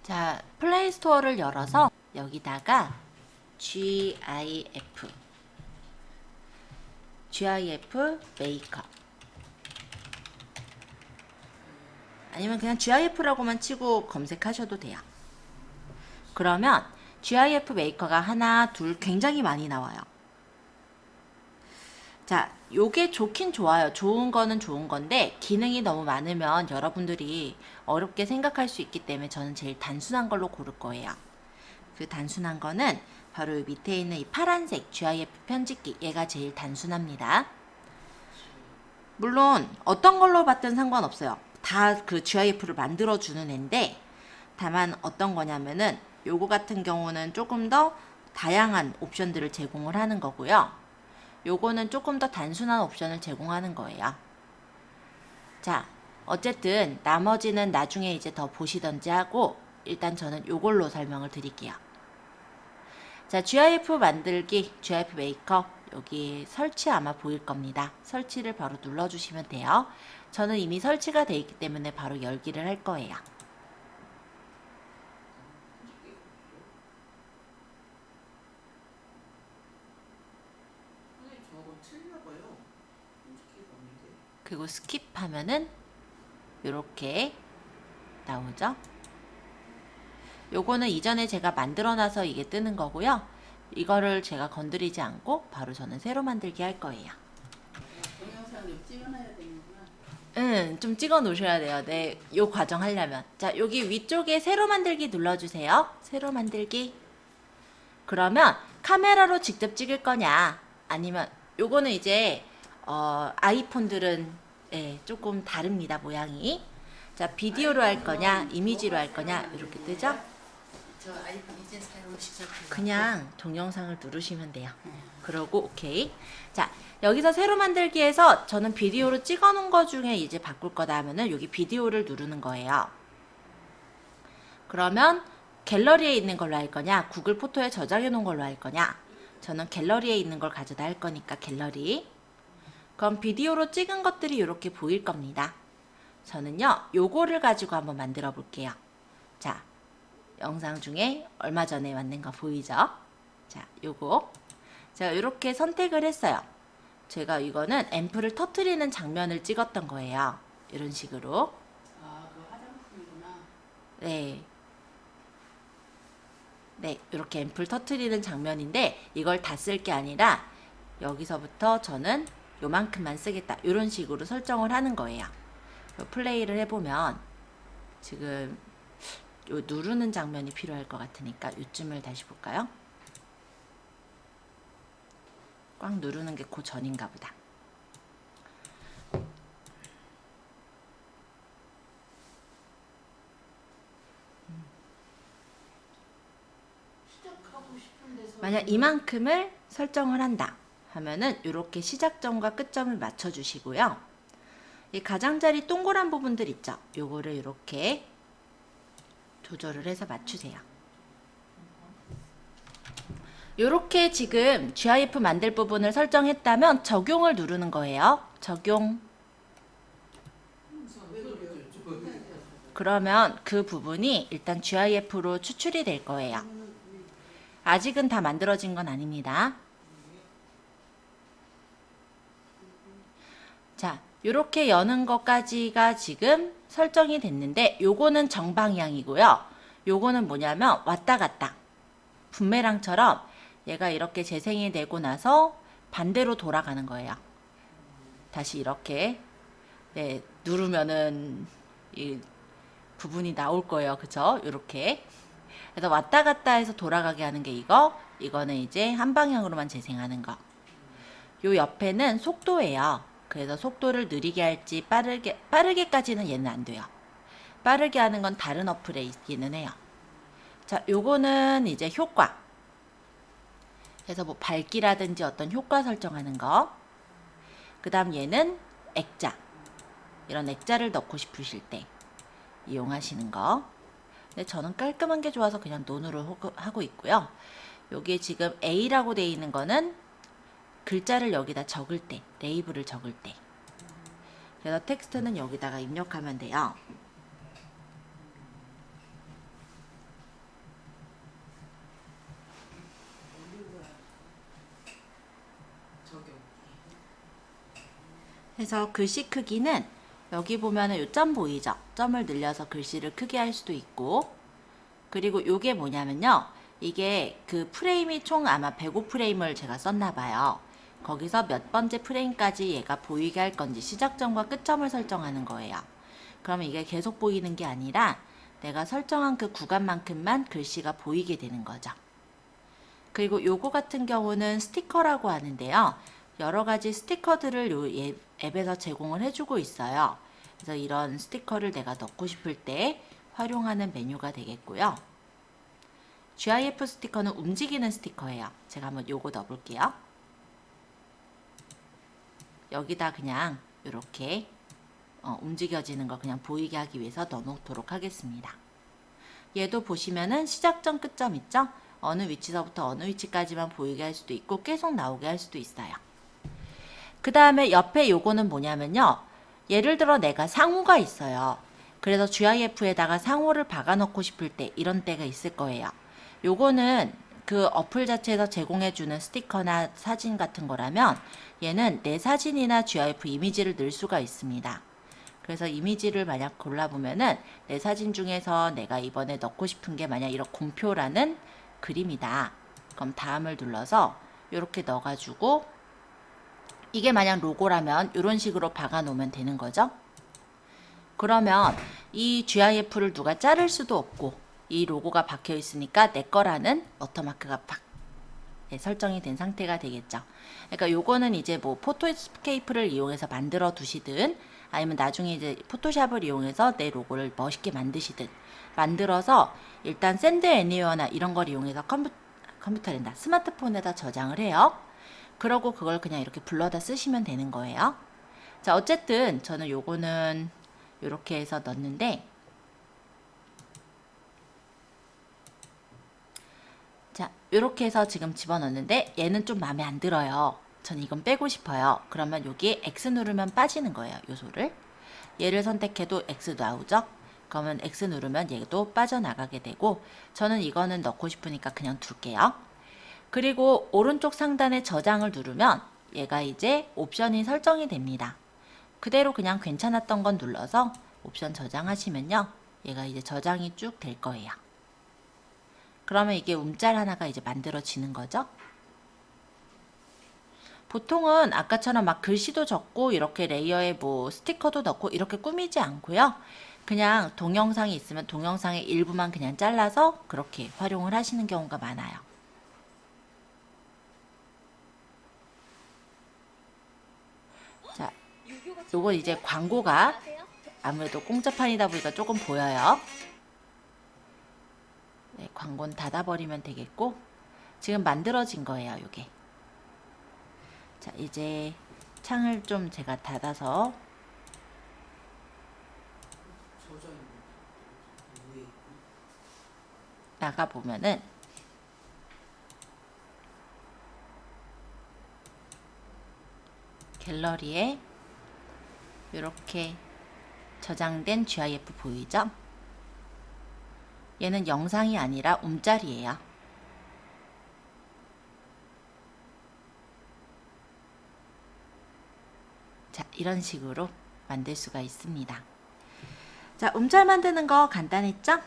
자, 플레이 스토어를 열어서 여기다가 GIF 메이커 아니면 그냥 GIF라고만 치고 검색하셔도 돼요. 그러면 GIF 메이커가 하나, 둘 굉장히 많이 나와요. 자, 요게 좋긴 좋아요. 좋은 거는 좋은 건데 기능이 너무 많으면 여러분들이 어렵게 생각할 수 있기 때문에 저는 제일 단순한 걸로 고를 거예요. 그 단순한 거는 바로 이 밑에 있는 이 파란색 GIF 편집기, 얘가 제일 단순합니다. 물론 어떤 걸로 봤든 상관없어요. 다 그 GIF를 만들어주는 앤데, 다만 어떤 거냐면은 요거 같은 경우는 조금 더 다양한 옵션들을 제공을 하는 거고요. 요거는 조금 더 단순한 옵션을 제공하는 거예요. 자, 어쨌든 나머지는 나중에 이제 더 보시던지 하고, 일단 저는 요걸로 설명을 드릴게요. 자, GIF 만들기, GIF 메이커, 여기 설치 아마 보일 겁니다. 설치를 바로 눌러주시면 돼요. 저는 이미 설치가 되어 있기 때문에 바로 열기를 할 거예요. 그리고 스킵하면은 이렇게 나오죠. 요거는 이전에 제가 만들어놔서 이게 뜨는 거고요. 이거를 제가 건드리지 않고 바로 저는 새로 만들기 할 거예요. 동영상 좀 찍어놔야 되는구나. 응, 좀 찍어 놓으셔야 돼요. 네, 요 과정 하려면. 자, 여기 위쪽에 새로 만들기 눌러주세요. 새로 만들기. 그러면 카메라로 직접 찍을 거냐, 아니면 요거는 이제 아이폰들은 조금 다릅니다, 모양이. 자, 비디오로 할 거냐, 이미지로 할 거냐, 이렇게 뜨죠? 저 아이폰 이제 사용 시작해요. 그냥 동영상을 누르시면 돼요. 그러고 오케이. 자, 여기서 새로 만들기에서 저는 비디오로 찍어 놓은 거 중에 이제 바꿀 거다 하면은 여기 비디오를 누르는 거예요. 그러면 갤러리에 있는 걸로 할 거냐, 구글 포토에 저장해 놓은 걸로 할 거냐. 저는 갤러리에 있는 걸 가져다 할 거니까 갤러리. 그럼 비디오로 찍은 것들이 이렇게 보일 겁니다. 저는요, 요거를 가지고 한번 만들어 볼게요. 자, 영상 중에 얼마 전에 만든 거 보이죠? 자, 요거. 제가 이렇게 선택을 했어요. 제가 이거는 앰플을 터트리는 장면을 찍었던 거예요. 이런 식으로. 아, 그 화장품이구나. 네. 네, 이렇게 앰플 터트리는 장면인데 이걸 다 쓸 게 아니라 여기서부터 저는 요만큼만 쓰겠다. 이런 식으로 설정을 하는 거예요. 플레이를 해보면 지금 요 누르는 장면이 필요할 것 같으니까 요쯤을 다시 볼까요? 꽉 누르는 게 그 전인가 보다. 시작하고 싶은 데서 만약 이만큼을 설정을 한다 하면은 이렇게 시작점과 끝점을 맞춰 주시고요. 이 가장자리 동그란 부분들 있죠? 요거를 이렇게 조절을 해서 맞추세요. 요렇게 지금 GIF 만들 부분을 설정했다면 적용을 누르는 거예요. 적용. 그러면 그 부분이 일단 GIF로 추출이 될 거예요. 아직은 다 만들어진 건 아닙니다. 자, 요렇게 여는 것까지가 지금 설정이 됐는데 요거는 정방향이고요. 요거는 뭐냐면 왔다 갔다. 붐메랑처럼 얘가 이렇게 재생이 되고 나서 반대로 돌아가는 거예요. 다시 이렇게 누르면은 이 부분이 나올 거예요. 그쵸? 요렇게. 그래서 왔다 갔다 해서 돌아가게 하는 게 이거는 이제 한 방향으로만 재생하는 거. 요 옆에는 속도예요. 그래서 속도를 느리게 할지 빠르게까지는 얘는 안 돼요. 빠르게 하는 건 다른 어플에 있기는 해요. 자, 요거는 이제 효과. 그래서 뭐 밝기라든지 어떤 효과 설정하는 거. 그 다음 얘는 액자. 이런 액자를 넣고 싶으실 때 이용하시는 거. 근데 저는 깔끔한 게 좋아서 그냥 논으로 하고 있고요. 여기에 지금 A라고 되어 있는 거는 글자를 여기다 적을 때, 레이블을 적을 때. 그래서 텍스트는 여기다가 입력하면 돼요. 그래서 글씨 크기는 여기 보면은 요 점 보이죠? 점을 늘려서 글씨를 크게 할 수도 있고, 그리고 요게 뭐냐면요. 이게 그 프레임이 총 아마 105프레임을 제가 썼나 봐요. 거기서 몇 번째 프레임까지 얘가 보이게 할 건지 시작점과 끝점을 설정하는 거예요. 그러면 이게 계속 보이는 게 아니라 내가 설정한 그 구간만큼만 글씨가 보이게 되는 거죠. 그리고 요거 같은 경우는 스티커라고 하는데요. 여러 가지 스티커들을 요 앱에서 제공을 해주고 있어요. 그래서 이런 스티커를 내가 넣고 싶을 때 활용하는 메뉴가 되겠고요. GIF 스티커는 움직이는 스티커예요. 제가 한번 요거 넣어볼게요. 여기다 그냥 이렇게 움직여지는 거 그냥 보이게 하기 위해서 넣어놓도록 하겠습니다. 얘도 보시면은 시작점 끝점 있죠? 어느 위치서부터 어느 위치까지만 보이게 할 수도 있고 계속 나오게 할 수도 있어요. 그 다음에 옆에 요거는 뭐냐면요. 예를 들어 내가 상호가 있어요. 그래서 GIF에다가 상호를 박아 넣고 싶을 때 이런 때가 있을 거예요. 요거는 그 어플 자체에서 제공해주는 스티커나 사진 같은 거라면 얘는 내 사진이나 GIF 이미지를 넣을 수가 있습니다. 그래서 이미지를 만약 골라보면은 내 사진 중에서 내가 이번에 넣고 싶은 게 만약 이런 공표라는 그림이다. 그럼 다음을 눌러서 이렇게 넣어가지고 이게 만약 로고라면 이런 식으로 박아 놓으면 되는 거죠. 그러면 이 GIF를 누가 자를 수도 없고 이 로고가 박혀 있으니까 내 거라는 워터마크가 설정이 된 상태가 되겠죠. 그러니까 요거는 이제 뭐 포토스케이프를 이용해서 만들어 두시든 아니면 나중에 이제 포토샵을 이용해서 내 로고를 멋있게 만드시든 만들어서 일단 샌드 애니어나 이런 걸 이용해서 컴퓨터랜다 스마트폰에다 저장을 해요. 그러고 그걸 그냥 이렇게 불러다 쓰시면 되는 거예요. 자, 어쨌든 저는 요거는 이렇게 해서 넣었는데, 자, 이렇게 해서 지금 집어넣는데 얘는 좀 마음에 안 들어요. 저는 이건 빼고 싶어요. 그러면 여기에 X 누르면 빠지는 거예요. 요소를. 얘를 선택해도 X 나오죠? 그러면 X 누르면 얘도 빠져나가게 되고, 저는 이거는 넣고 싶으니까 그냥 둘게요. 그리고 오른쪽 상단에 저장을 누르면 얘가 이제 옵션이 설정이 됩니다. 그대로 그냥 괜찮았던 건 눌러서 옵션 저장하시면요. 얘가 이제 저장이 쭉 될 거예요. 그러면 이게 움짤 하나가 이제 만들어지는 거죠. 보통은 아까처럼 막 글씨도 적고 이렇게 레이어에 뭐 스티커도 넣고 이렇게 꾸미지 않고요. 그냥 동영상이 있으면 동영상의 일부만 그냥 잘라서 그렇게 활용을 하시는 경우가 많아요. 자, 요건 이제 광고가 아무래도 공짜판이다 보니까 조금 보여요. 네, 광고는 닫아버리면 되겠고, 지금 만들어진 거예요, 요게. 자, 이제 창을 좀 제가 닫아서 나가보면은 갤러리에 이렇게 저장된 GIF 보이죠? 얘는 영상이 아니라 움짤이에요. 자, 이런 식으로 만들 수가 있습니다. 자, 움짤 만드는 거 간단했죠?